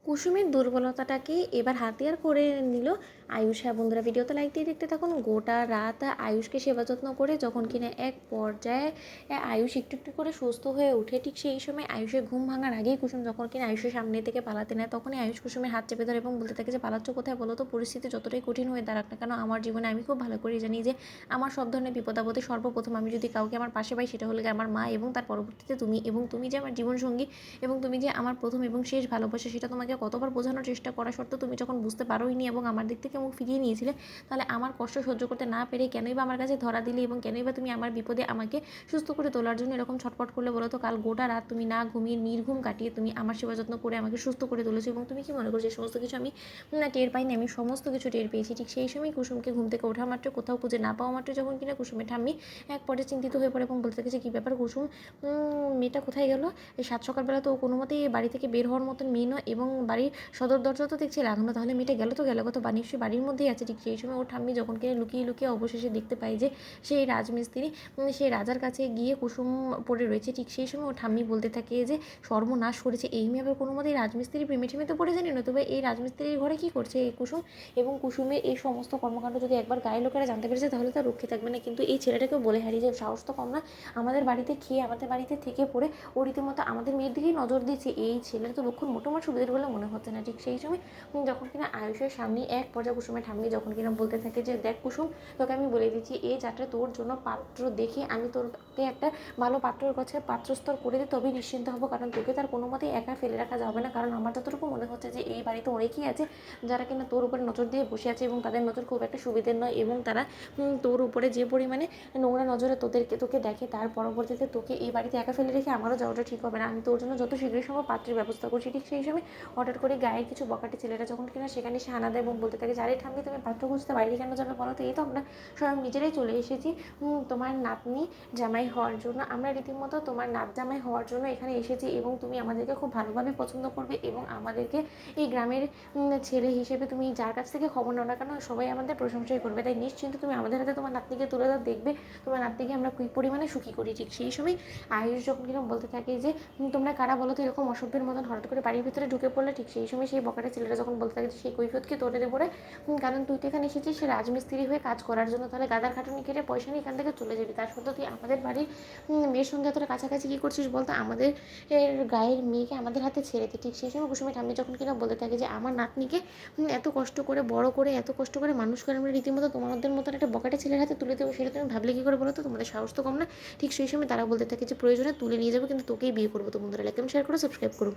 কুসুমের দুর্বলতাটাকে এবার হাতিয়ার করে নিল আয়ুষ। হ্যাঁ বন্ধুরা, ভিডিওতে লাইক দিয়ে দেখতে থাকুন। গোটা রাত আয়ুষকে সেবা যত্ন করে যখন কিনা এক পর্যায়ে আয়ুষ একটু একটু করে সুস্থ হয়ে ওঠে, ঠিক সেই সময় আয়ুষের ঘুম ভাঙার আগেই কুসুম যখন কিনা আয়ুষের সামনে থেকে পালাতে নেয়, তখনই আয়ুষ কুসুমের হাত চেপে ধরে এবং বলতে থাকে যে পালাচ্ছ কোথায় বলো তো, পরিস্থিতি যতটাই কঠিন হয়ে দাঁড়াক না কেন আমার জীবনে আমি খুব ভালো করে জানি যে আমার সব ধরনের বিপদ আপদে সর্বপ্রথম আমি যদি কাউকে আমার পাশে পাই সেটা হলো আমার মা, এবং তার পরবর্তীতে তুমি, এবং তুমি যে আমার জীবনসঙ্গী এবং তুমি যে আমার প্রথম এবং শেষ ভালোবাসা, সেটা তোমাকে কতবার বোঝানোর চেষ্টা করা সত্ত্বেও তুমি যখন বুঝতে পারোইনি এবং আমার দিক থেকে মুখ ফিরিয়ে নিয়েছিলে, তাহলে আমার কষ্ট সহ্য করতে না পেরে কেনই বা আমার কাছে ধরা দিলে এবং কেনই বা তুমি আমার বিপদে আমাকে সুস্থ করে তোলার জন্য এরকম ছটফট করলে বলো তো। কাল গোটা রাত তুমি না ঘুমিয়ে নির্ঘুম কাটিয়ে তুমি আমার সেবা যত্ন করে আমাকে সুস্থ করে তুলেছো, এবং তুমি কি মনে করছো সমস্ত কিছু আমি না টের পাইনি? আমি সমস্ত কিছু টের পেয়েছি। ঠিক সেই সময় কুসুমকে ঘুম থেকে ওঠা মাত্র, কোথাও খুঁজে না পাওয়া মাত্র যখন কিনা কুসুমের ঠাম্মি এক পর্যায়ে চিন্তিত হয়ে পড়ে এবং বলতে থাকে যে কী ব্যাপার কুসুম, মেয়েটা কোথায় গেল? এই সাত সকালবেলা তো কোনো মতেই বাড়ি থেকে বের হওয়ার মতন মেয়ে নয়, এবং বাড়ির সদর দরজা তো দেখছি লাগানো, তাহলে মেয়েটা গেল তো গেল কত, নিশ্চয়ই বাড়ির মধ্যেই আছে। ঠিক সেই সময় ওর ঠাম্মি যখন কিনা লুকিয়ে লুকিয়ে অবশেষে দেখতে পাই যে সেই রাজমিস্ত্রি সেই রাজার কাছে গিয়ে কুসুম পড়ে রয়েছে। ঠিক সেই সময় ওর ঠাম্মি বলতে থাকে যে সর্বনাশ করেছে এই মেয়ে, আবার কোনো মতেই রাজমিস্ত্রি প্রেমে ঠেমে তো পড়ে জানি না, তবে এই রাজমিস্ত্রির ঘরে কী করছে এই কুসুম? এবং কুসুমের এই সমস্ত কর্মকাণ্ড যদি একবার গায়ের লোকেরা জানতে পেরেছে তাহলে তার রক্ষে থাকবে না। কিন্তু এই ছেলেটাকেও বলে হারিয়ে যে সাহস তো কম না, আমাদের বাড়িতে খেয়ে আমাদের বাড়িতে থেকে পড়ে ও রীতিমতো আমাদের মেয়ের দিকেই নজর দিচ্ছে। এই ছেলের তো লক্ষণ মোটামুটি সুবিধের বলে মনে হচ্ছে না। ঠিক সেই সময় যখন কিনা আয়ুষের সামনে এক পর্যায়ে কুসুমের ঠাম্মি যখন কিনা বলতে থাকে যে দেখ কুসুম, তোকে আমি বলে দিচ্ছি এই যাত্রা তোর জন্য পাত্র দেখে আমি তোকে একটা ভালো পাত্রের কাছে পাত্রস্তর করে দিই, তবেই নিশ্চিন্ত হবো, কারণ তোকে তার কোনো মতেই একা ফেলে রাখা যাবে না। কারণ আমার যতটুকু মনে হচ্ছে যে এই বাড়িতে অনেকেই আছে যারা কিনা তোর উপরে নজর দিয়ে বসে আছে, এবং তাদের নজর খুব একটা সুবিধের নয়, এবং তারা তোর উপরে যে পরিমাণে নোংরা নজরে তোকে দেখে, তার পরবর্তীতে তোকে এই বাড়িতে একা ফেলে রেখে আমারও যাওয়াটা ঠিক হবে না। আমি তোর জন্য যত শীঘ্রই সম্ভব পাত্রের ব্যবস্থা করছি। ঠিক সেই সময় হঠাৎ করে গায়ের কিছু বকাটে ছেলেরা যখন কিনা সেখানে সে হানা দেয় এবং বলতে থাকে যারে ঠাম্মি তুমি পাত্র খুঁজতে বাইরে কেন যাবে বলো তো, এই তো আমরা স্বয়ং নিজেরাই চলে এসেছি তোমার নাতনি জামাই হওয়ার জন্য। আমরা রীতিমতো তোমার নাত জামাই হওয়ার জন্য এখানে এসেছি, এবং তুমি আমাদেরকে খুব ভালোভাবে পছন্দ করবে, এবং আমাদেরকে এই গ্রামের ছেলে হিসেবে তুমি যার কাছ থেকে খবর নাও না কেন সবাই আমাদের প্রশংসাই করবে। তাই নিশ্চিন্ত তুমি আমাদের হাতে তোমার নাতনিকে তুলে দাও, দেখবে তোমার নাতনিকে আমরা কী পরিমাণে সুখী করি। ঠিক সেই সময় আয়ুষ যখন কিনা বলতে থাকে যে তোমরা কারা বলো তো এরকম অসভ্যের মতন হঠাৎ করে বাড়ির ভিতরে ঢুকে পড়লে। ঠিক সেই সময় সেই বকাটা ছেলেরা যখন বলতে থাকে সেই কৈফিয়তকে তোরে দেবো রে, কারণ তুই তো এখানে এসেছিস সে রাজমিস্ত্রি হয়ে কাজ করার জন্য, তাহলে গাদার খাটুনি কেটে পয়সা নিয়ে এখান থেকে চলে যাবি। তার সত্ত্বেও তুই আমাদের বাড়ির মেয়ের সঙ্গে এতটা কাছাকাছি কী করছিস বলতো, আমাদের গায়ের মেয়েকে আমাদের হাতে ছেড়ে দে। ঠিক সেই সময় কুসুমের ঠাম্মি যখন কিনা বলতে থাকে যে আমার নাতনিকে এত কষ্ট করে বড় করে এত কষ্ট করে মানুষ করে আমরা রীতিমতো তোমাদের মতন একটা বকাটে ছেলের হাতে তুলে দেবো, সেটা তুমি ভাবলে কী করে বলো তো, তোমাদের সাহস তো কম না। ঠিক সেই সময় তারা বলতে থাকে যে প্রয়োজনে তুলে নিয়ে যাবো, কিন্তু তোকেই বিয়ে করবো। তো বন্ধুরা লাইক কমেন্ট শেয়ার করো, সাবস্ক্রাইব করো।